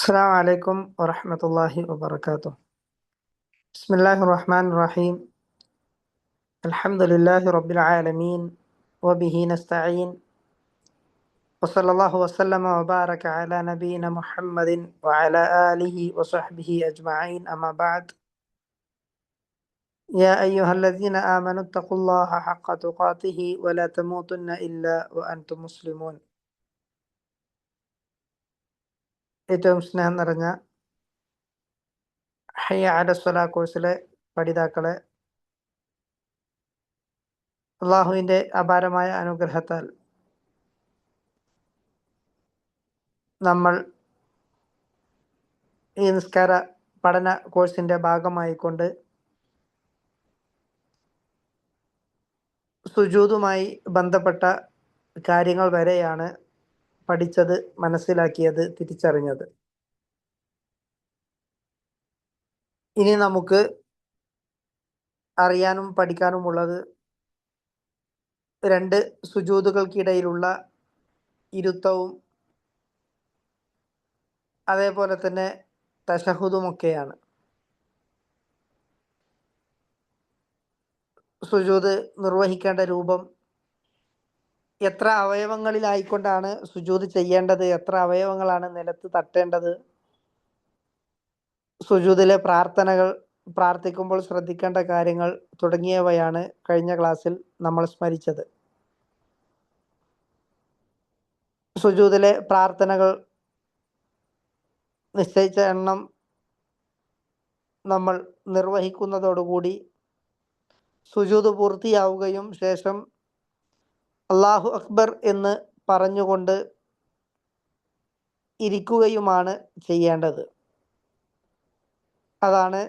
السلام عليكم ورحمة الله وبركاته. بسم الله الرحمن الرحيم. الحمد لله رب العالمين وبه نستعين، وصلى الله وسلم وبارك على نبينا محمد وعلى آله وصحبه أجمعين، أما بعد. يا أيها الذين آمنوا اتقوا الله حق تقاته ولا تموتن إلا وأنتم مسلمون. ഏറ്റവും സ്നേഹം നിറഞ്ഞ ഹയ്യ അല സ്വലാ കോഴ്സിലെ പഠിതാക്കളെ, അള്ളാഹുവിൻ്റെ അപാരമായ അനുഗ്രഹത്താൽ നമ്മൾ ഈ നിസ്കാര പഠന കോഴ്സിൻ്റെ ഭാഗമായിക്കൊണ്ട് സുജൂദുമായി ബന്ധപ്പെട്ട കാര്യങ്ങൾ വരെയാണ് പഠിച്ചത്, മനസ്സിലാക്കിയത്, തിരിച്ചറിഞ്ഞത്. ഇനി നമുക്ക് അറിയാനും പഠിക്കാനുമുള്ളത് രണ്ട് സുജൂദുകൾക്കിടയിലുള്ള ഇരുത്തവും അതേപോലെ തന്നെ തശഹുദുമൊക്കെയാണ്. സുജൂദ് നിർവഹിക്കേണ്ട രൂപം, എത്ര അവയവങ്ങളിലായിക്കൊണ്ടാണ് സുജൂദ് ചെയ്യേണ്ടത്, എത്ര അവയവങ്ങളാണ് നിലത്ത് തട്ടേണ്ടത്, സുജൂദിലെ പ്രാർത്ഥനകൾ, പ്രാർത്ഥിക്കുമ്പോൾ ശ്രദ്ധിക്കേണ്ട കാര്യങ്ങൾ തുടങ്ങിയവയാണ് കഴിഞ്ഞ ക്ലാസ്സിൽ നമ്മൾ സ്മരിച്ചത്. സുജൂദിലെ പ്രാർത്ഥനകൾ നിശ്ചയിച്ച എണ്ണം നമ്മൾ നിർവഹിക്കുന്നതോടുകൂടി സുജൂദ് പൂർത്തിയാവുകയും ശേഷം അല്ലാഹു അക്ബർ എന്ന് പറഞ്ഞുകൊണ്ട് ഇരിക്കുകയുമാണ് ചെയ്യേണ്ടത്. അതാണ്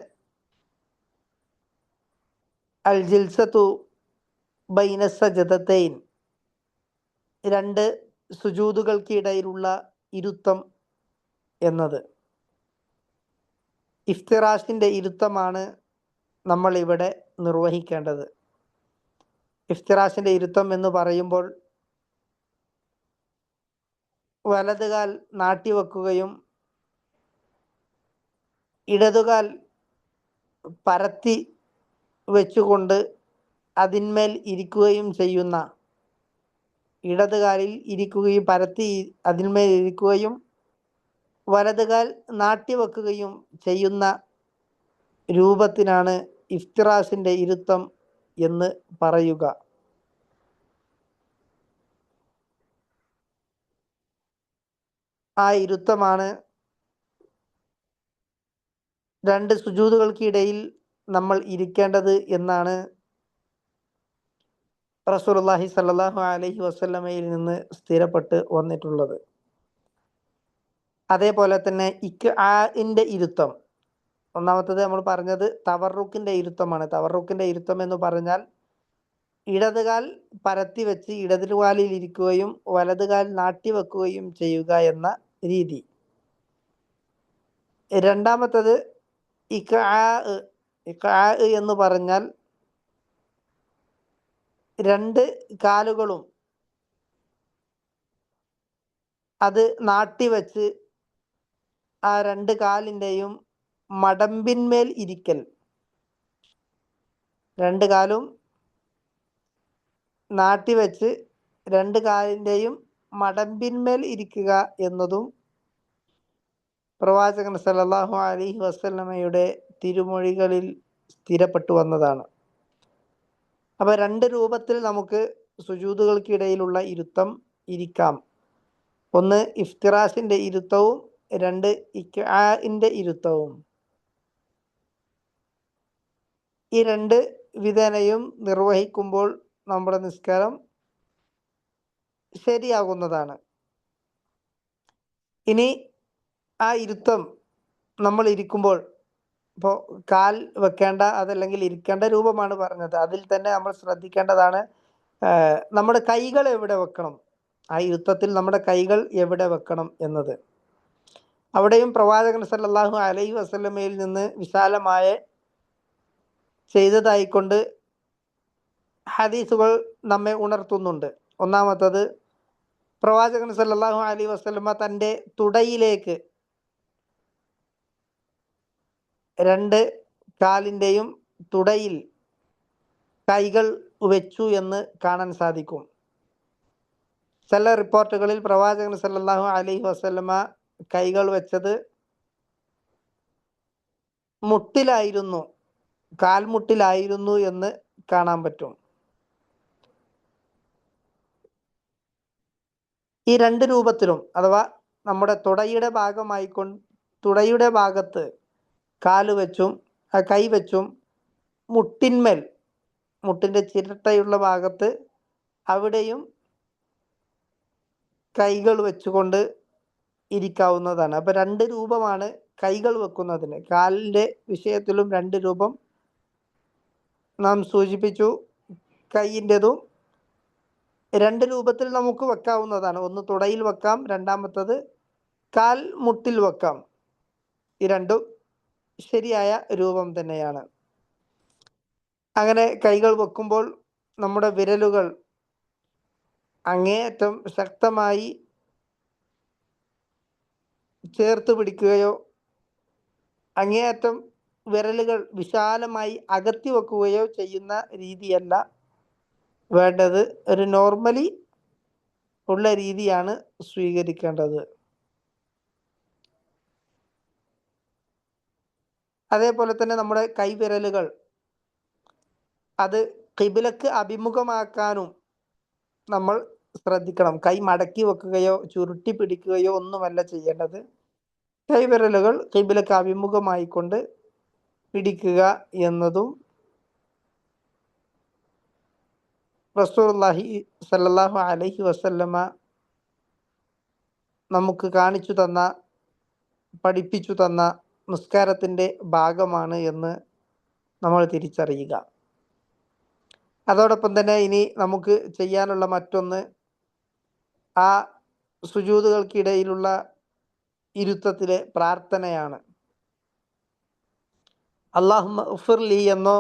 അൽ ജിൽസത്തു ബൈന സജദതൈൻ, രണ്ട് സുജൂദുകൾക്കിടയിലുള്ള ഇരുത്തം എന്നത്. ഇഫ്തിറാഷിൻ്റെ ഇരുത്തമാണ് നമ്മൾ ഇവിടെ നിർവഹിക്കേണ്ടത്. ഇഫ്തിറാഷിൻ്റെ ഇരുത്തം എന്ന് പറയുമ്പോൾ വലതുകാൽ നാട്ടിവെക്കുകയും ഇടതുകാൽ പരത്തി വെച്ചുകൊണ്ട് അതിന്മേൽ ഇരിക്കുകയും ചെയ്യുന്ന, ഇടതുകാലിൽ ഇരിക്കുകയും പരത്തി അതിന്മേൽ ഇരിക്കുകയും വലതുകാൽ നാട്ടിവെക്കുകയും ചെയ്യുന്ന രൂപത്തിനാണ് ഇഫ്തിറാഷിൻ്റെ ഇരുത്തം എന്ന് പറയുക. ആ ഇരുത്തമാണ് രണ്ട് സുജൂദുകൾക്കിടയിൽ നമ്മൾ ഇരിക്കേണ്ടത് എന്നാണ് റസൂലുള്ളാഹി സ്വല്ലല്ലാഹു അലൈഹി വസല്ലമയിൽ നിന്ന് സ്ഥിരപ്പെട്ട് വന്നിട്ടുള്ളത്. അതേപോലെ തന്നെ ഇക്ആഇൻ്റെ ഇരുത്തം, ഒന്നാമത്തത് നമ്മൾ പറഞ്ഞത് തവറുക്കിൻ്റെ ഇരുത്തമാണ്. തവറുക്കിൻ്റെ ഇരുത്തം എന്ന് പറഞ്ഞാൽ ഇടതുകാൽ പരത്തി വെച്ച് ഇടതുകാലിൽ ഇരിക്കുകയും വലതുകാൽ നാട്ടിവെക്കുകയും ചെയ്യുക എന്ന രീതി. രണ്ടാമത്തത് ഇക്ആഇ എന്ന് പറഞ്ഞാൽ രണ്ട് കാലുകളും അത് നാട്ടിവെച്ച് ആ രണ്ട് കാലിൻ്റെയും മടമ്പിന്മേൽ ഇരിക്കൽ. രണ്ട് കാലും നാട്ടിവെച്ച് രണ്ട് കാലിൻ്റെയും മടമ്പിന്മേൽ ഇരിക്കുക എന്നതും പ്രവാചകൻ സല്ലല്ലാഹു അലൈഹി വസല്ലമയുടെ തിരുമൊഴികളിൽ സ്ഥിരപ്പെട്ടു വന്നതാണ്. അപ്പോൾ രണ്ട് രൂപത്തിൽ നമുക്ക് സുജൂദുകൾക്കിടയിലുള്ള ഇരുത്തം ഇരിക്കാം. ഒന്ന് ഇഫ്തിറാഷിൻ്റെ ഇരുത്തവും രണ്ട് ഇക്ആഇൻ്റെ ഇരുത്തവും. ഈ രണ്ട് വിധേനയും നിർവഹിക്കുമ്പോൾ നമ്മുടെ നിസ്കാരം ശരിയാകുന്നതാണ്. ഇനി ആ ഇരുത്തം നമ്മൾ ഇരിക്കുമ്പോൾ, ഇപ്പോൾ കാൽ വെക്കേണ്ട അതല്ലെങ്കിൽ ഇരിക്കേണ്ട രൂപമാണ് പറഞ്ഞത്, അതിൽ തന്നെ നമ്മൾ ശ്രദ്ധിക്കേണ്ടതാണ് നമ്മുടെ കൈകൾ എവിടെ വെക്കണം, ആ ഇരുത്തത്തിൽ നമ്മുടെ കൈകൾ എവിടെ വെക്കണം എന്നത്. അവിടെയും പ്രവാചകൻ സല്ലല്ലാഹു അലൈഹി വസല്ലമയിൽ നിന്ന് വിശാലമായ ചെയ്തതായിക്കൊണ്ട് ഹദീസുകൾ നമ്മെ ഉണർത്തുന്നുണ്ട്. ഒന്നാമത്തത്, പ്രവാചകൻ സല്ലല്ലാഹു അലൈഹി വസല്ലമ തൻ്റെ തുടയിലേക്ക് രണ്ട് കാലിൻ്റെയും തുടയിൽ കൈകൾ വെച്ചു എന്ന് കാണാൻ സാധിക്കും. ചില റിപ്പോർട്ടുകളിൽ പ്രവാചകൻ സല്ലല്ലാഹു അലൈഹി വസല്ലമ കൈകൾ വെച്ചത് മുട്ടിലായിരുന്നു, കാൽമുട്ടിലായിരുന്നു എന്ന് കാണാൻ പറ്റും. ഈ രണ്ട് രൂപത്തിലും, അഥവാ നമ്മുടെ തുടയുടെ ഭാഗത്ത് കാല് വെച്ചും കൈ വെച്ചും, മുട്ടിന്മേൽ, മുട്ടിൻ്റെ ചിരട്ടയുള്ള ഭാഗത്ത് അവിടെയും കൈകൾ വെച്ചുകൊണ്ട് ഇരിക്കാവുന്നതാണ്. അപ്പൊ രണ്ട് രൂപമാണ് കൈകൾ വെക്കുന്നതിന്. കാലിൻ്റെ വിഷയത്തിലും രണ്ട് രൂപം നാം സൂചിപ്പിച്ചു. കൈയിൻ്റെതും രണ്ട് രൂപത്തിൽ നമുക്ക് വെക്കാവുന്നതാണ്. ഒന്ന് തുടയിൽ വെക്കാം, രണ്ടാമത്തത് കാൽ മുട്ടിൽ വെക്കാം. ഈ രണ്ടും ശരിയായ രൂപം തന്നെയാണ്. അങ്ങനെ കൈകൾ വെക്കുമ്പോൾ നമ്മുടെ വിരലുകൾ അങ്ങേയറ്റം ശക്തമായി ചേർത്ത് പിടിക്കുകയോ അങ്ങേയറ്റം വിരലുകൾ വിശാലമായി അകത്തി വെക്കുകയോ ചെയ്യുന്ന രീതിയല്ല വേണ്ടത്. ഒരു നോർമലി ഉള്ള രീതിയാണ് സ്വീകരിക്കേണ്ടത്. അതേപോലെ തന്നെ നമ്മുടെ കൈവിരലുകൾ അത് ഖിബിലക്ക് അഭിമുഖമാക്കാനും നമ്മൾ ശ്രദ്ധിക്കണം. കൈ മടക്കി വെക്കുകയോ ചുരുട്ടി പിടിക്കുകയോ ഒന്നുമല്ല ചെയ്യേണ്ടത്. കൈവിരലുകൾ ഖിബിലക്ക് അഭിമുഖമായിക്കൊണ്ട് പിടിക്കുക എന്നതും റസൂലുള്ളാഹി സ്വല്ലല്ലാഹു അലൈഹി വസല്ലമ നമുക്ക് കാണിച്ചു തന്ന, പഠിപ്പിച്ചു തന്ന നിസ്കാരത്തിൻ്റെ ഭാഗമാണ് എന്ന് നമ്മൾ തിരിച്ചറിയുക. അതോടൊപ്പം തന്നെ ഇനി നമുക്ക് ചെയ്യാനുള്ള മറ്റൊന്ന്, ആ സുജൂദുകൾക്കിടയിലുള്ള ഇരുത്തത്തിലെ പ്രാർത്ഥനയാണ്. അല്ലാഹുമ്മ ഇഗ്ഫിർലി എന്നോ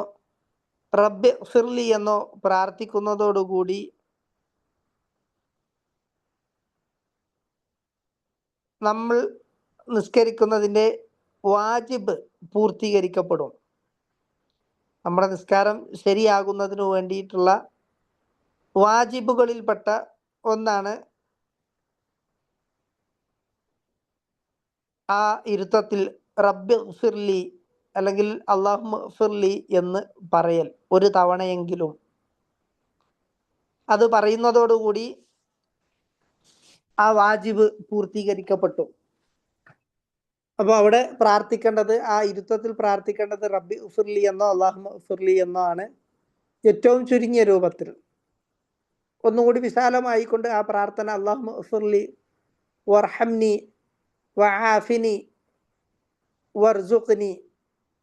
റബ്ബി ഇഗ്ഫിർലി എന്നോ പ്രാർത്ഥിക്കുന്നതോടുകൂടി നമ്മൾ നിസ്കരിക്കുന്നതിൻ്റെ വാജിബ് പൂർത്തീകരിക്കപ്പെടും. നമ്മുടെ നിസ്കാരം ശരിയാകുന്നതിനു വേണ്ടിയിട്ടുള്ള വാജിബുകളിൽപ്പെട്ട ഒന്നാണ് ആ ഇരുത്തത്തിൽ റബ്ബി ഇഗ്ഫിർലി അല്ലെങ്കിൽ അല്ലാഹുമ്മ ഇഗ്ഫിർലി എന്ന് പറയൽ. ഒരു തവണയെങ്കിലും അത് പറയുന്നതോടുകൂടി ആ വാജിബ് പൂർത്തീകരിക്കപ്പെട്ടു. അപ്പോൾ അവിടെ പ്രാർത്ഥിക്കേണ്ടത്, ആ ഇരുത്തത്തിൽ പ്രാർത്ഥിക്കേണ്ടത് റബ്ബി ഇഗ്ഫിർലി എന്നോ അല്ലാഹുമ്മ ഇഗ്ഫിർലി എന്നോ ആണ്. ഏറ്റവും ചുരുങ്ങിയ രൂപത്തിൽ ഒന്നുകൂടി വിശാലമായിക്കൊണ്ട് ആ പ്രാർത്ഥന അല്ലാഹുമ്മ ഇഗ്ഫിർലി വർഹംനി വആഫിനി വർസുഖ്നി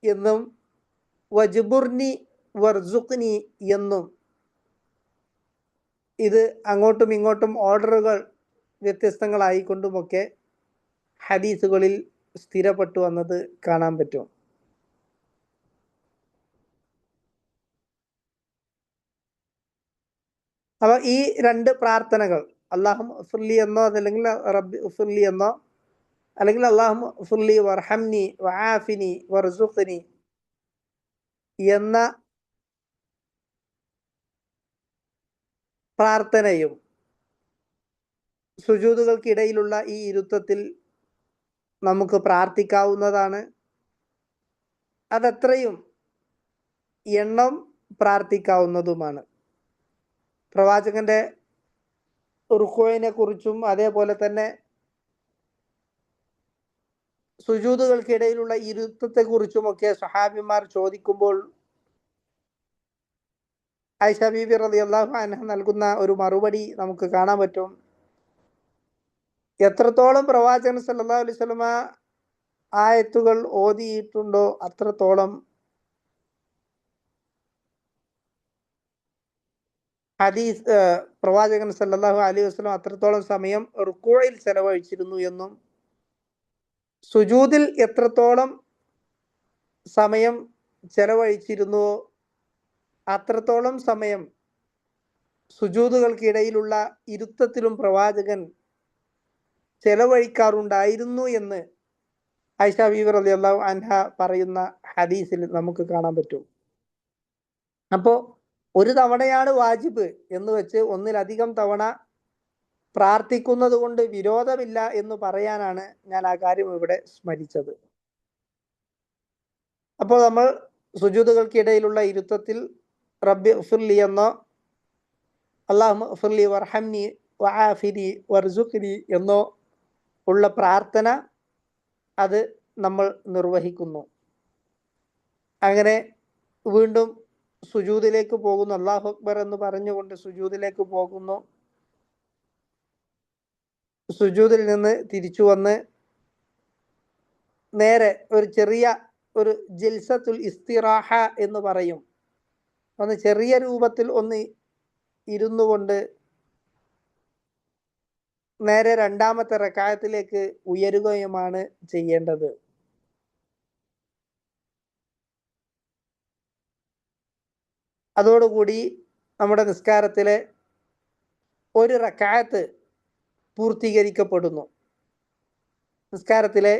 എന്നും വജ്ബുർനി വർസുഖ്നി എന്നും, ഇത് അങ്ങോട്ടും ഇങ്ങോട്ടും ഓർഡറുകൾ വ്യത്യസ്തങ്ങളായിക്കൊണ്ടുമൊക്കെ ഹദീസുകളിൽ സ്ഥിരപ്പെട്ടു വന്നത് കാണാൻ പറ്റും. അപ്പോൾ ഈ രണ്ട് പ്രാർത്ഥനകൾ, അല്ലാഹുമ്മ ഇഗ്ഫിർലി എന്നോ അതല്ലെങ്കിൽ റബ്ബി ഇഗ്ഫിർലി എന്നോ അല്ലെങ്കിൽ അല്ലാഹുമ്മ ഇഗ്ഫിർലി വർഹംനി വആഫിനി വർസുഖ്നി എന്ന പ്രാർത്ഥനയും സുജൂദുകൾക്കിടയിലുള്ള ഈ ഇരുത്തത്തിൽ നമുക്ക് പ്രാർത്ഥിക്കാവുന്നതാണ്. അതത്രയും എണ്ണം പ്രാർത്ഥിക്കാവുന്നതുമാണ്. പ്രവാചകന്റെ റുക്കൂഇനെ കുറിച്ചും അതേപോലെ തന്നെ സുജൂദുകൾക്കിടയിലുള്ള ഇരുത്തത്തെക്കുറിച്ചുമൊക്കെ സ്വഹാബിമാർ ചോദിക്കുമ്പോൾ ആയിഷ ബീബി റളിയല്ലാഹു അൻഹ നൽകുന്ന ഒരു മറുപടി നമുക്ക് കാണാൻ പറ്റും. എത്രത്തോളം പ്രവാചകൻ സല്ലല്ലാഹു അലൈഹി വസല്ലമ ആയത്തുകൾ ഓതിയിട്ടുണ്ടോ അത്രത്തോളം ഹദീസ് പ്രവാചകൻ സല്ലല്ലാഹു അലൈഹി വസല്ലം അത്രത്തോളം സമയം റുക്കൂഇൽ ചെലവഴിച്ചിരുന്നു എന്നും സുജൂദിൽ എത്രത്തോളം സമയം ചെലവഴിച്ചിരുന്നുവോ അത്രത്തോളം സമയം സുജൂദുകൾക്കിടയിലുള്ള ഇരുത്തത്തിലും പ്രവാചകൻ ചെലവഴിക്കാറുണ്ടായിരുന്നു എന്ന് ആയിഷ ബീവി റളിയല്ലാഹു അൻഹ പറയുന്ന ഹദീസിൽ നമുക്ക് കാണാൻ പറ്റും. അപ്പോ ഒരു തവണയാണ് വാജിബ് എന്ന് വെച്ച് ഒന്നിലധികം തവണ പ്രാർത്ഥിക്കുന്നത് കൊണ്ട് വിരോധമില്ല എന്ന് പറയാനാണ് ഞാൻ ആ കാര്യം ഇവിടെ സ്മരിച്ചത്. അപ്പോൾ നമ്മൾ സുജൂദുകൾക്കിടയിലുള്ള ഇരുത്തത്തിൽ റബ്ബി ഇഗ്ഫിർലി എന്നോ അല്ലാഹുമ്മ ഇഗ്ഫിർലി വർഹംനി വആഫിനി വർസുഖ്നി എന്നോ ഉള്ള പ്രാർത്ഥന അത് നമ്മൾ നിർവഹിക്കുന്നു. അങ്ങനെ വീണ്ടും സുജൂദിലേക്ക് പോകുന്നു. അല്ലാഹു അക്ബർ എന്ന് പറഞ്ഞുകൊണ്ട് സുജൂദിലേക്ക് പോകുന്നു. സുജൂദിൽ നിന്ന് തിരിച്ചു വന്ന് നേരെ ഒരു ചെറിയ ഒരു ജിൽസത്തുൽ ഇസ്തിറാഹ എന്ന് പറയും, ഒന്ന് ചെറിയ രൂപത്തിൽ ഒന്ന് ഇരുന്നു കൊണ്ട് നേരെ രണ്ടാമത്തെ റക്അത്തിലേക്ക് ഉയരുകയുമാണ് ചെയ്യേണ്ടത്. അതോടുകൂടി നമ്മുടെ നിസ്കാരത്തിലെ ഒരു റക്അത്ത് പൂർത്തീകരിക്കപ്പെടുന്നു. നിസ്കാരത്തിലെ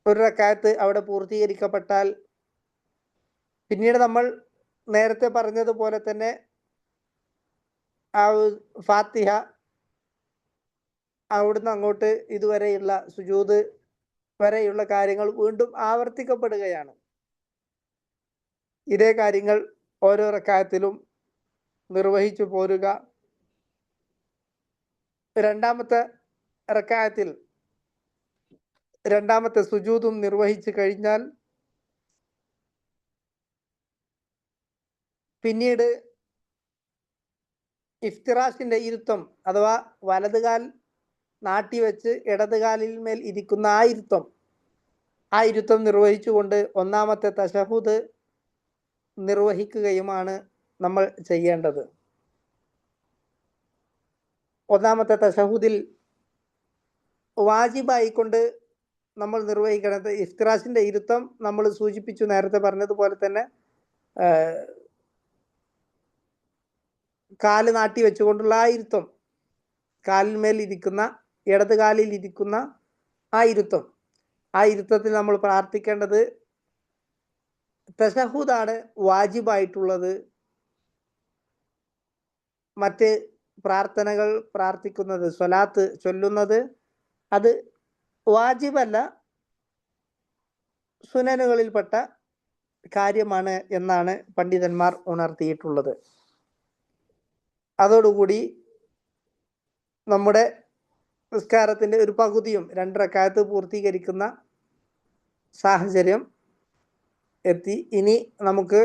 ഒരു റക്അത്ത് അവിടെ പൂർത്തീകരിക്കപ്പെട്ടാൽ പിന്നീട് നമ്മൾ നേരത്തെ പറഞ്ഞതുപോലെ തന്നെ ആ ഫാത്തിഹ അവിടുന്ന് അങ്ങോട്ട് ഇതുവരെയുള്ള സുജൂദ് വരെയുള്ള കാര്യങ്ങൾ വീണ്ടും ആവർത്തിക്കപ്പെടുകയാണ്. ഇതേ കാര്യങ്ങൾ ഓരോ റക്അത്തിലും നിർവഹിച്ചു പോരുക. രണ്ടാമത്തെ റക്അത്തിൽ രണ്ടാമത്തെ സുജൂദും നിർവഹിച്ചു കഴിഞ്ഞാൽ പിന്നീട് ഇഫ്തിറാഷിന്റെ ഇരുത്തം അഥവാ വലതുകാൽ നാട്ടിവെച്ച് ഇടതുകാലിൽ മേൽ ഇരിക്കുന്ന ആ ഇരുത്തം നിർവഹിച്ചുകൊണ്ട് ഒന്നാമത്തെ തശഹുദ് നിർവഹിക്കുകയുമാണ് നമ്മൾ ചെയ്യേണ്ടത്. ഒന്നാമത്തെ തശഹുദിൽ വാജിബായിക്കൊണ്ട് നമ്മൾ നിർവഹിക്കുന്നത് ഇഫ്തിറാഷിന്റെ ഇരുത്തം നമ്മൾ സൂചിപ്പിച്ചു, നേരത്തെ പറഞ്ഞതുപോലെ തന്നെ കാല് നാട്ടി വെച്ചുകൊണ്ടുള്ള ആ ഇരുത്തം, കാലിന്മേൽ ഇരിക്കുന്ന ഇടത് കാലിൽ ഇരിക്കുന്ന ആ ഇരുത്തത്തിൽ നമ്മൾ പ്രാർത്ഥിക്കേണ്ടത് തശഹുദാണ് വാജിബായിട്ടുള്ളത്. മറ്റ് പ്രാർത്ഥനകൾ പ്രാർത്ഥിക്കുന്നത്, സ്വലാത്ത് ചൊല്ലുന്നത് അത് വാജിബല്ല, സുനനുകളിൽപ്പെട്ട കാര്യമാണ് എന്നാണ് പണ്ഡിതന്മാർ ഉണർത്തിയിട്ടുള്ളത്. അതോടുകൂടി നമ്മുടെ നിസ്കാരത്തിന്റെ ഒരു പകുതിയും 2 റക്അത്ത് പൂർത്തീകരിക്കുന്ന സാഹചര്യം എത്തി. ഇനി നമുക്ക്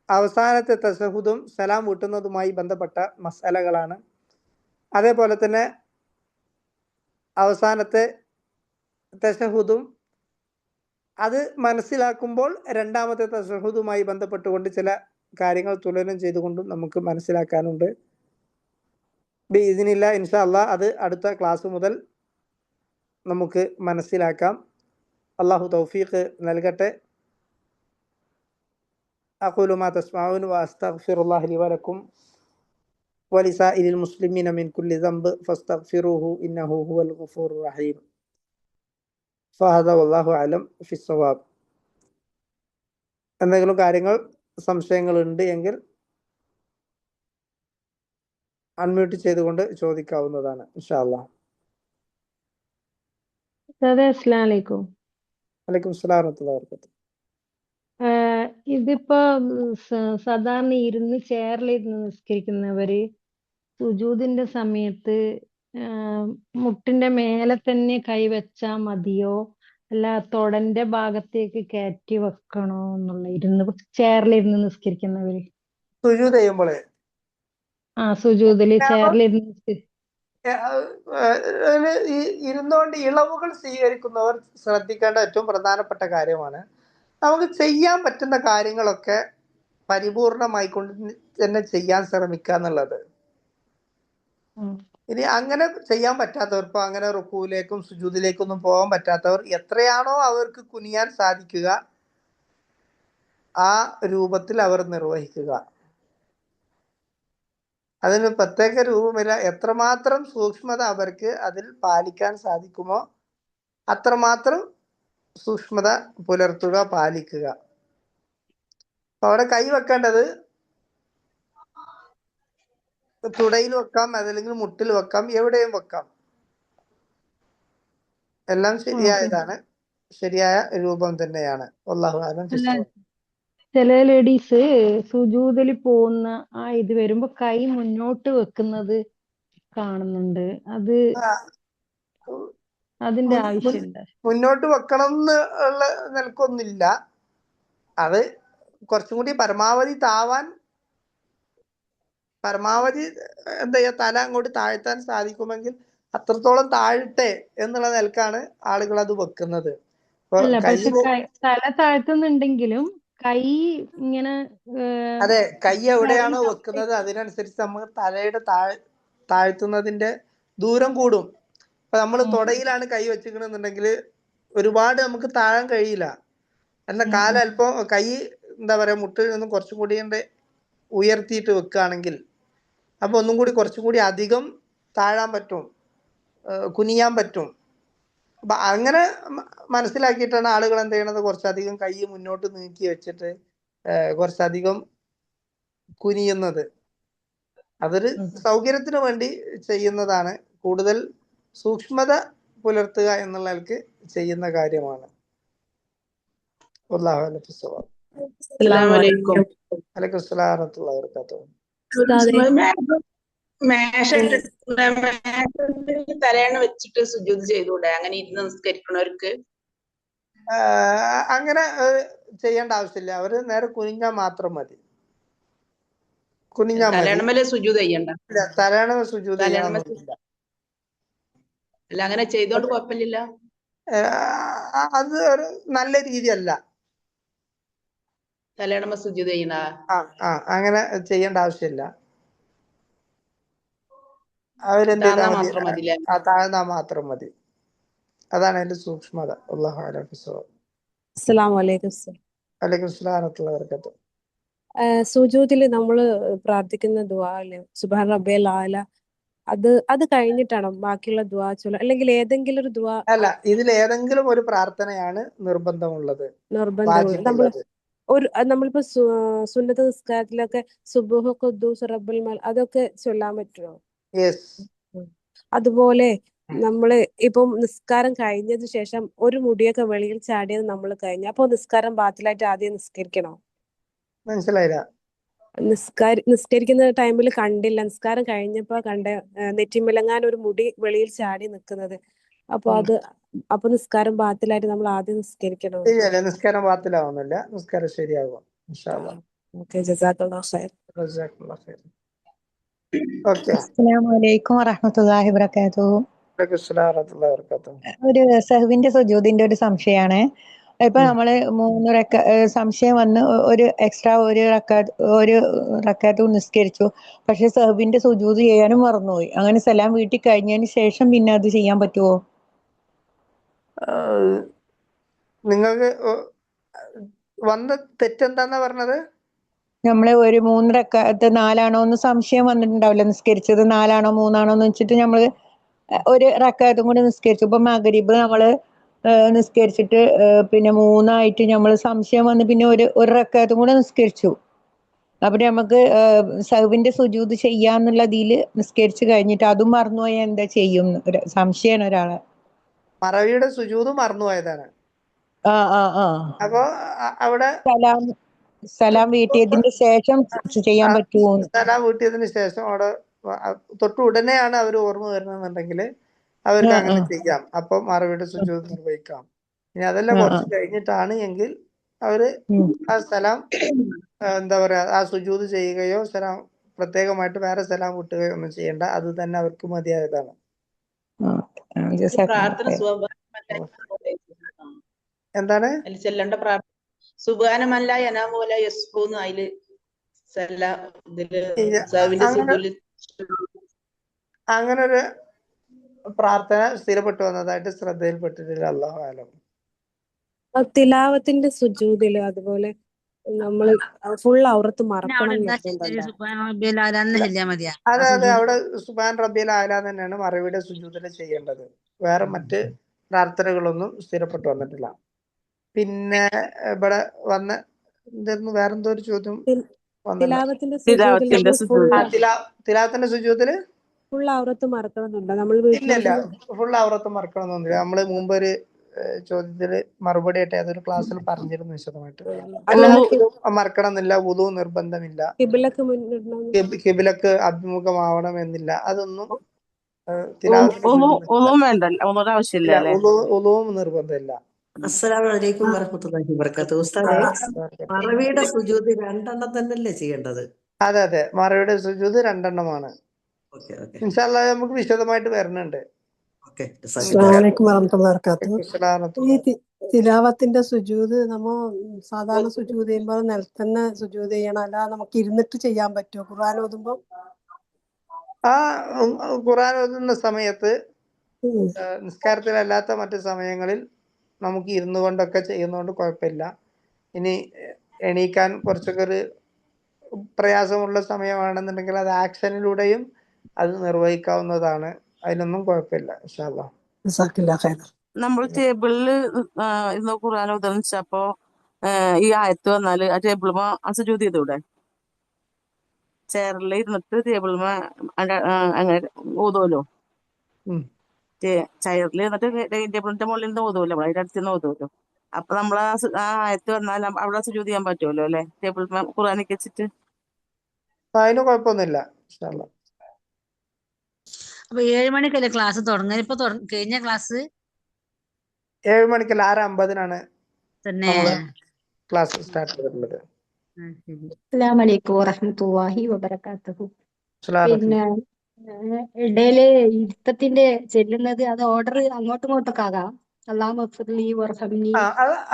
അവസാനത്തെ തശഹുദും സലാം വീട്ടുന്നതുമായി ബന്ധപ്പെട്ട മസലകളാണ്. അതേപോലെ തന്നെ അവസാനത്തെ തശഹുദും അത് മനസ്സിലാക്കുമ്പോൾ രണ്ടാമത്തെ തശഹുദുമായി ബന്ധപ്പെട്ടുകൊണ്ട് ചില കാര്യങ്ങൾ തുലനം ചെയ്തുകൊണ്ടും നമുക്ക് മനസ്സിലാക്കാനുണ്ട്. ബിഇദ്നില്ലാ ഇൻഷാ അല്ലാഹ് അത് അടുത്ത ക്ലാസ് മുതൽ നമുക്ക് മനസ്സിലാക്കാം. അല്ലാഹു തൗഫീഖ് നൽകട്ടെ. അഖൂലു മാ തസ്മഊൻ വഅസ്തഗ്ഫിറുല്ലാഹ ലി വലക്കും വലിസാഇരിൽ മുസ്ലിമീന മിൻ കുല്ലി ദംബ് ഫസ്തഗ്ഫിറൂഹു ഇന്നഹു ഹുവൽ ഗഫൂറുർ റഹീം. ഫഹദാ വല്ലാഹു അലം ഫിസ്സവാബ്. എന്തെങ്കിലും കാര്യങ്ങൾ സംശയങ്ങൾ ഉണ്ട് എങ്കിൽ അൺമ്യൂട്ട് ചെയ്തുകൊണ്ട് ചോദിക്കാവുന്നതാണ് ഇൻഷാ അല്ലാഹ്. അസ്സലാമു അലൈക്കും. വലൈക്കും അസ്സലാം വറഹ്മത്തുള്ളാഹി വബറകാതുഹു. ഇതിപ്പോ സാധാരണ ഇരുന്ന് ചെയറിലിരുന്ന് നിസ്കരിക്കുന്നവര് സുജൂദിന്റെ സമയത്ത് മുട്ടിന്റെ മേലെ തന്നെ കൈവച്ചാ മതിയോ, അല്ല തൊടന്റെ ഭാഗത്തേക്ക് കയറ്റി വെക്കണോ എന്നുള്ള ചെയറിലിരുന്ന് നിസ്കരിക്കുന്നവര്? സുജൂദ് ചെയ്യുമ്പോഴേ സുജൂദില് ചെയറിലിരുന്ന് ഇരുന്നുകൊണ്ട് ഇളവുകൾ സ്വീകരിക്കുന്നവർ ശ്രദ്ധിക്കേണ്ട ഏറ്റവും പ്രധാനപ്പെട്ട കാര്യമാണ്, നമുക്ക് ചെയ്യാൻ പറ്റുന്ന കാര്യങ്ങളൊക്കെ പരിപൂർണമായി കൊണ്ട് തന്നെ ചെയ്യാൻ ശ്രമിക്കുക എന്നുള്ളത്. ഇനി അങ്ങനെ ചെയ്യാൻ പറ്റാത്തവർ, ഇപ്പൊ അങ്ങനെ റുക്കൂലേക്കും സുജൂദിലേക്കും ഒന്നും പോകാൻ പറ്റാത്തവർ എത്രയാണോ അവർക്ക് കുനിയാൻ സാധിക്കുക ആ രൂപത്തിൽ അവർ നിർവഹിക്കുക. അതിന് പ്രത്യേക രൂപമില്ല. എത്രമാത്രം സൂക്ഷ്മത അവർക്ക് അതിൽ പാലിക്കാൻ സാധിക്കുമോ അത്രമാത്രം സൂക്ഷ്മത പുലർത്തുക, പാലിക്കുക. അപ്പൊ അവിടെ കൈ വെക്കേണ്ടത് തുടയിൽ വെക്കാം, അതല്ലെങ്കിൽ മുട്ടിൽ വെക്കാം, എവിടെയും വെക്കാം. എല്ലാം ശരിയായതാണ്, ശരിയായ രൂപം തന്നെയാണ്. അല്ലാഹു അലം. ചില ലേഡീസ് സുജൂദിൽ പോകുന്ന ആ ഇത് വരുമ്പോ കൈ മുന്നോട്ട് വെക്കുന്നത് കാണുന്നുണ്ട്. അതിന്റെ ആവശ്യമുണ്ട്? മുന്നോട്ട് വെക്കണം എന്നുള്ള നിലക്കൊന്നുമില്ല. അത് കുറച്ചും കൂടി പരമാവധി എന്താ ചെയ്യാ, തല അങ്ങോട്ട് താഴ്ത്താൻ സാധിക്കുമെങ്കിൽ അത്രത്തോളം താഴ്ത്തെ എന്നുള്ള നിലക്കാണ് ആളുകൾ അത് വെക്കുന്നത്. അല്ല, പക്ഷെ തല താഴ്ത്തുന്നുണ്ടെങ്കിലും കൈ ഇങ്ങനെ അതെ, കൈ എവിടെയാണോ വെക്കുന്നത് അതിനനുസരിച്ച് നമ്മൾ തലയുടെ താഴ്ത്തുന്നതിന്റെ ദൂരം കൂടും. ഇപ്പൊ നമ്മൾ തൊടയിലാണ് കൈ വെച്ചിരിക്കണെന്നുണ്ടെങ്കിൽ ഒരുപാട് നമുക്ക് താഴാൻ കഴിയില്ല. അല്ല, കാലല്പം കൈ എന്താ പറയാ മുട്ടിൽ നിന്നും കുറച്ചും കൂടി ഉയർത്തിയിട്ട് വെക്കുകയാണെങ്കിൽ അപ്പൊ ഒന്നും കൂടി കുറച്ചും കൂടി അധികം താഴാൻ പറ്റും, കുനിയാൻ പറ്റും. അപ്പൊ അങ്ങനെ മനസ്സിലാക്കിയിട്ടാണ് ആളുകൾ എന്ത് ചെയ്യണത്, കുറച്ചധികം കൈ മുന്നോട്ട് നീക്കി വെച്ചിട്ട് കുറച്ചധികം കുനിയുന്നത്. അതൊരു സൗകര്യത്തിന് വേണ്ടി ചെയ്യുന്നതാണ്. കൂടുതൽ സൂക്ഷ്മത പുലർത്തുക എന്നുള്ളവർക്ക് ചെയ്യുന്ന കാര്യമാണ്. തലയണ വെച്ചിട്ട് സുജൂദ് ചെയ്തൂടെ അങ്ങനെ ഇരുന്ന് നിസ്കരിക്കണവർക്ക്? അങ്ങനെ ചെയ്യേണ്ട ആവശ്യമില്ല. അവര് നേരെ കുനിഞ്ഞാൽ മാത്രം മതി. കുനിഞ്ഞാൽ തലയണമേലെ സുജൂദ് ചെയ്യണ്ട. തലയണ സുജൂദ് ചെയ്യണമെന്നില്ല. അല്ല, അങ്ങനെ ചെയ്തോണ്ട് കുഴപ്പമില്ല. അത് ഒരു നല്ല രീതിയല്ല. തലയണമ സുജൂദ് ചെയ്യണ അങ്ങനെ ചെയ്യേണ്ട ആവശ്യമില്ല. അവരെന്ത് ചെയ്താൽ മതി, താഴ്ന്നാ മാത്രം മതി. അതാണ് അതിന്റെ സൂക്ഷ്മത. സുജൂദില് നമ്മള് പ്രാർത്ഥിക്കുന്ന ദുആ അല്ലേ, സുബ്ഹാന റബ്ബിയൽ ആല, അത് കഴിഞ്ഞിട്ടാണോ ബാക്കിയുള്ള ദുആ ചൊല്ല, അല്ലെങ്കിൽ ഏതെങ്കിലും ഒരു ദുആ? അല്ല, ഇതിൽ ഏതെങ്കിലും ഒരു പ്രാർത്ഥനയാണ് നിർബന്ധമുള്ളത്. നമ്മളിപ്പോ സുന്നത്ത് നിസ്കാരത്തിലൊക്കെ സുബ്ഹു ഖുദ്ദൂസ് റബ്ബുൽ മൽ അതൊക്കെ ചൊല്ലാൻ പറ്റുമോ? അതുപോലെ നമ്മള് ഇപ്പം നിസ്കാരം കഴിഞ്ഞതിന് ശേഷം ഒരു മുടിയൊക്കെ വെളിയിൽ ചാടിയത് നമ്മൾ കഴിഞ്ഞ, അപ്പൊ നിസ്കാരം ബാത്തിലായിട്ട് ആദ്യം നിസ്കരിക്കണോ? മനസ്സിലായില്ല. നിസ്കരിക്കുന്ന ടൈമിൽ കണ്ടില്ല, നിസ്കാരം കഴിഞ്ഞപ്പോ നെറ്റിമിലങ്ങാൻ ഒരു മുടി വെളിയിൽ ചാടി നിൽക്കുന്നത്. അപ്പൊ നിസ്കാരം ബാത്തിലായിട്ട് നമ്മൾ ആദ്യം നിസ്കരിക്കണോ? നിസ്കാരം ബാത്തിലാവുന്നില്ല, നിസ്കാരം ശരിയാകും. അസ്സലാമു അലൈക്കും വറഹ്മത്തുള്ളാഹി വബറകാതുഹു. ഒരു സഹ്വിന്റെ സുജൂദിന്റെ ഒരു സംശയമാണ്. ഇപ്പൊ നമ്മള് സംശയം വന്ന് ഒരു എക്സ്ട്രാ ഒരു റക്അത്ത് നിസ്കരിച്ചു, പക്ഷെ സഹ്വിന്റെ സുജൂദ് ചെയ്യാനും മറന്നുപോയി. അങ്ങനെ സലാം വീട്ടിൽ കഴിഞ്ഞതിന് ശേഷം പിന്നെ അത് ചെയ്യാൻ പറ്റുമോ? നിങ്ങൾക്ക് വന്ന തെറ്റെന്താന്നാ പറഞ്ഞത്? നമ്മള് ഒരു 3 റക്അത്ത് 4 എന്ന് സംശയം വന്നിട്ടുണ്ടാവില്ല, നിസ്കരിച്ചത് 4 3 എന്ന് വെച്ചിട്ട് നമ്മള് ഒരു റക്അത്തും കൂടി നിസ്കരിച്ചു. ഇപ്പൊ മഗ്രിബ് നമ്മള് നിസ്കരിച്ചിട്ട് പിന്നെ 3 നമ്മള് സംശയം വന്ന് പിന്നെ ഒരു റക്അത്തും കൂടെ നിസ്കരിച്ചു. അപ്പൊ നമുക്ക് സഹ്വിന്റെ സുജൂദ് ചെയ്യാന്നുള്ള ഇതില് നിസ്കരിച്ചു കഴിഞ്ഞിട്ട് അതും മറന്നുപോയാൽ എന്താ ചെയ്യും? ഒരു സംശയമാണ് ഒരാളെ. മറവിയുടെ സുജൂദ് മറന്നുപോയതാണ്. അപ്പൊ അവിടെ സലാം വീട്ടിയതിന് ശേഷം ചെയ്യാൻ പറ്റുമോ? സലാം വീട്ടിയതിന് ശേഷം അവിടെ തൊട്ട് ഉടനെയാണ് അവർ ഓർമ്മ വരുന്നതെന്നുണ്ടെങ്കിൽ അവർക്ക് അങ്ങനെ ചെയ്യാം. അപ്പൊ മറവിയുടെ സുജൂദ് നിർവഹിക്കാം. ഇനി അതെല്ലാം കുറച്ച് കഴിഞ്ഞിട്ടാണ് എങ്കിൽ അവര് ആ സലാം എന്താ പറയാ ആ സുജൂദ് ചെയ്യുകയോ സലാം പ്രത്യേകമായിട്ട് വേറെ സലാം വിട്ടുകയോ ഒന്നും ചെയ്യേണ്ട. അത് തന്നെ അവർക്ക് മതിയായതാണ്. എന്താണ് ചെല്ലേണ്ട പ്രാർത്ഥന? സുബ്ഹാനമല്ല യനാമൂല യസ്ഫൂന്ന് അതില് അങ്ങനെ ഒരു പ്രാർത്ഥന സ്ഥിരപ്പെട്ടു വന്നതായിട്ട് ശ്രദ്ധയിൽപ്പെട്ടിട്ടില്ല. അല്ലാഹു അലം. തിലാവത്തിന്റെ സുജൂദില് അതുപോലെ നമ്മള് ഫുൾ ഔറത്ത് മറക്കണം. അതെ, അവിടെ സുബ്ഹാൻ റബ്ബിയൽ ആല തന്നെയാണ് മറവിയുടെ സുജൂദിൽ ചെയ്യേണ്ടത്. വേറെ മറ്റ് പ്രാർത്ഥനകളൊന്നും സ്ഥിരപ്പെട്ടു വന്നിട്ടില്ല. പിന്നെ ഇവിടെ വന്ന എന്തായിരുന്നു വേറെന്തോ ഒരു ചോദ്യം വന്നല്ലോ. തിലാവത്തിന്റെ സുജൂദിൽ നമ്മൾ തിലാവത്തിന്റെ സുജൂദില് ഫുൾ ഔറത്ത് മറക്കണമെന്നുണ്ടോ? നമ്മൾ ഇല്ലല്ല, ഫുൾ ഔറത്ത് മറക്കണമെന്നൊന്നുമില്ല. നമ്മള് മുമ്പ് ഒരു ചോദ്യത്തില് മറുപടി ആയിട്ട് അതൊരു ക്ലാസ്സിൽ പറഞ്ഞിരുന്നു വിശദമായിട്ട്. എല്ലാവരും മറക്കണം എന്നില്ല, വുളു നിർബന്ധമില്ല, കിബിലക്ക് മുന്നിടണം, കിബിലക്ക് അഭിമുഖമാവണം എന്നില്ല. അതൊന്നും ഉളുവും നിർബന്ധമില്ല. അസ്സലാമു അലൈക്കും വറഹ്മത്തുള്ളാഹി വബറകാതുഹു. ഉസ്താദേ, മറവിയുടെ സുജൂദ് 2 തന്നെയല്ലേ ചെയ്യേണ്ടത്? അതെ അതെ, മറവിയുടെ സുജൂദ് 2 ഇൻഷാ അല്ലാഹ് നമുക്ക് വിശദമായിട്ട് വരുന്നുണ്ട്. അസ്സലാമു അലൈക്കും വറഹ്മത്തുള്ളാഹി വബറകാതുഹു. ഈ തിലാവത്തിന്റെ സുജൂദ് നമ്മ സാധാരണ സുജൂദ് ചെയ്യുമ്പോൾ നിലത്തന്നെ സുജൂദ് ചെയ്യണം, അല്ല നമുക്ക് ഇരുന്നിട്ട് ചെയ്യാൻ പറ്റുമോ ഖുർആൻ ഓതുമ്പോ? ഖുർആൻ ഓതുന്ന സമയത്ത് നിസ്കാരത്തിലല്ലാത്ത മറ്റു സമയങ്ങളിൽ നമുക്ക് ഇരുന്നു കൊണ്ടൊക്കെ ചെയ്യുന്നതുകൊണ്ട് കുഴപ്പമില്ല. ഇനി എണീക്കാൻ കുറച്ചൊക്കെ ഒരു പ്രയാസമുള്ള സമയമാണെന്നുണ്ടെങ്കിൽ അത് ആക്ഷനിലൂടെയും അത് നിർവഹിക്കാവുന്നതാണ്. അതിനൊന്നും കുഴപ്പമില്ല ഇൻഷാ അല്ലാഹ്. നമ്മൾ ടേബിളില് ഇന്ന് ഖുർആൻ ഉദർച്ചപ്പോ ഈ ആയത്ത് വന്നാല് ആ ടേബിളുമ സുജൂദ് ചെയ്തൂടെ? ചെയറിൽ ഇരുന്നിട്ട് ടേബിളുമ അങ്ങനെ ഓതുമല്ലോ. ചെയറിൽ ഇരുന്നിട്ട് ഡൈനിങ് ടേബിളിന്റെ മുകളിൽ നിന്ന് ഓതുമല്ലോ, അതിന്റെ അടുത്ത് നിന്ന് ഓതുമല്ലോ. അപ്പൊ നമ്മൾ ആ ആയത്ത് വന്നാൽ അവിടെ സുജൂദ് ചെയ്യാൻ പറ്റുമല്ലോ അല്ലെ? ടേബിൾ ഖുർആനിക്ക് വെച്ചിട്ട് അതിന് കുഴപ്പമൊന്നുമില്ല ഇൻഷാ അല്ലാഹ്. അപ്പൊ 7 മണിക്കല്ലേ ക്ലാസ് തുടങ്ങുന്നത്? ഇപ്പൊ കഴിഞ്ഞ ക്ലാസ് 7 മണിക്കല്ല, 6:50 തന്നെ. നമ്മള് ക്ലാസ് സ്റ്റാർട്ട് ചെയ്തിട്ടുള്ളത്. അസ്സലാമു അലൈക്കും വറഹ്മത്തുള്ളാഹി വബറകാതുഹു. പിന്നെ ഇടയില് ഇരുത്തത്തിന്റെ ചെല്ലുന്നത് അത് ഓർഡർ അങ്ങോട്ടും ഇങ്ങോട്ടൊക്കെ ആകാം. അല്ലാഹുമ്മ ഗ്ഫിർലി വർഹംനി.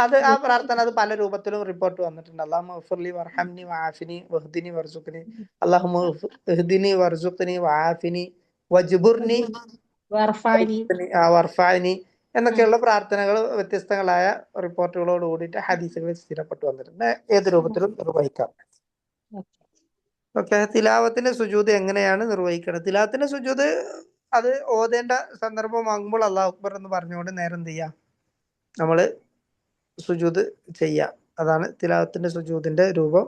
അത് ആ പ്രാർത്ഥന അത് പല രൂപത്തിലും റിപ്പോർട്ട് വന്നിട്ടുണ്ട്. അല്ലാഹുമ്മ ഗ്ഫിർലി വർഹംനി വആഫിനി വഹ്ദിനി വർസുഖ്നി, അല്ലാഹുമ്മ ഇഹ്ദിനി വർസുഖ്നി വആഫിനി വജ്ബുർനി വർഫഅനി എന്നൊക്കെയുള്ള പ്രാർത്ഥനകൾ വ്യത്യസ്തങ്ങളായ റിപ്പോർട്ടുകളോട് കൂടിയിട്ട് ഹദീസുകളിൽ സ്ഥിരപ്പെട്ടു വന്നിട്ടുണ്ട്. ഏത് രൂപത്തിലും നിർവഹിക്കാം. ഓക്കെ, തിലാവത്തിന്റെ സുജൂദ് എങ്ങനെയാണ് നിർവഹിക്കുന്നത്? തിലാവത്തിന്റെ സുജൂദ് അത് ഓതേണ്ട സന്ദർഭമാകുമ്പോൾ അല്ലാഹു അക്ബർ എന്ന് പറഞ്ഞുകൊണ്ട് നേരെ എന്ത് ചെയ്യാം, നമ്മള് സുജൂദ് ചെയ്യാം. അതാണ് തിലാവത്തിന്റെ സുജൂദിന്റെ രൂപം.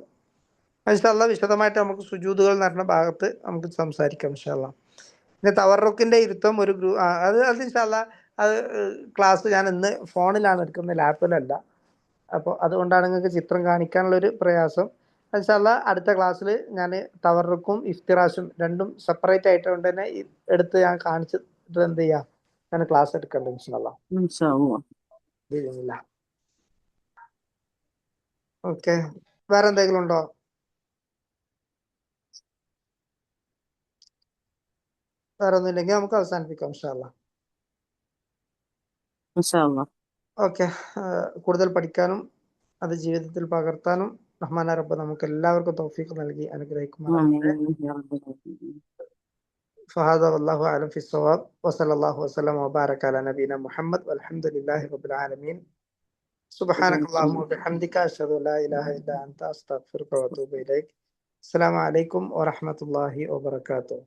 ഇൻഷാ അല്ലാഹ് വിശദമായിട്ട് നമുക്ക് സുജൂദുകൾ നടന്ന ഭാഗത്ത് നമുക്ക് സംസാരിക്കാം ഇൻഷാ അല്ലാഹ്. പിന്നെ തവർറുക്കിന്റെ ഇരുത്തം ഒരു അത് ഇൻഷാ അല്ലാഹ് അത് ക്ലാസ് ഞാൻ ഇന്ന് ഫോണിലാണ് എടുക്കുന്നത്, ലാപ്പിലല്ല. അപ്പോൾ അതുകൊണ്ടാണ് നിങ്ങൾക്ക് ചിത്രം കാണിക്കാനുള്ളൊരു പ്രയാസം. ഇൻഷാ അല്ലാഹ് അടുത്ത ക്ലാസ്സിൽ ഞാൻ തവർറുക്കും ഇഫ്തിറാഷും രണ്ടും സെപ്പറേറ്റ് ആയിട്ടുണ്ട് തന്നെ എടുത്ത് ഞാൻ കാണിച്ചിട്ട് എന്ത് ചെയ്യാം, ഞാൻ ക്ലാസ് എടുക്കണ്ട ഇൻഷാ അല്ലാഹ്. ഓക്കെ, വേറെ എന്തെങ്കിലും ഉണ്ടോ? വേറെ ഒന്നും ഇല്ലെങ്കിൽ നമുക്ക് അവസാനിപ്പിക്കാം ഇൻഷാ അല്ലാഹ്. ഓക്കെ, കൂടുതൽ പഠിക്കാനും അത് ജീവിതത്തിൽ പകർത്താനും റഹ്മാന റബ്ബ് നമുക്ക് എല്ലാവർക്കും തൗഫീഖ് നൽകി അനുഗ്രഹിക്കുമാറാകട്ടെ. ഫഹാദ വല്ലാഹു അലം ഫിസ്സവാബ് വസല്ലല്ലാഹു വസല്ലം വബാറക അലാ നബീന മുഹമ്മദ് വൽഹംദുലില്ലാഹി റബ്ബിൽ ആലമീൻ. സുബ്ഹാനക അല്ലാഹുമ്മ വബിഹംദിക അശ്ഹദു അല്ലാ ഇലാഹ ഇല്ലാ അൻത അസ്തഗ്ഫിറുക വഅതൂബു ഇലൈക്. അസ്സലാമു അലൈക്കും വറഹ്മത്തുള്ളാഹി വബറകാതുഹു.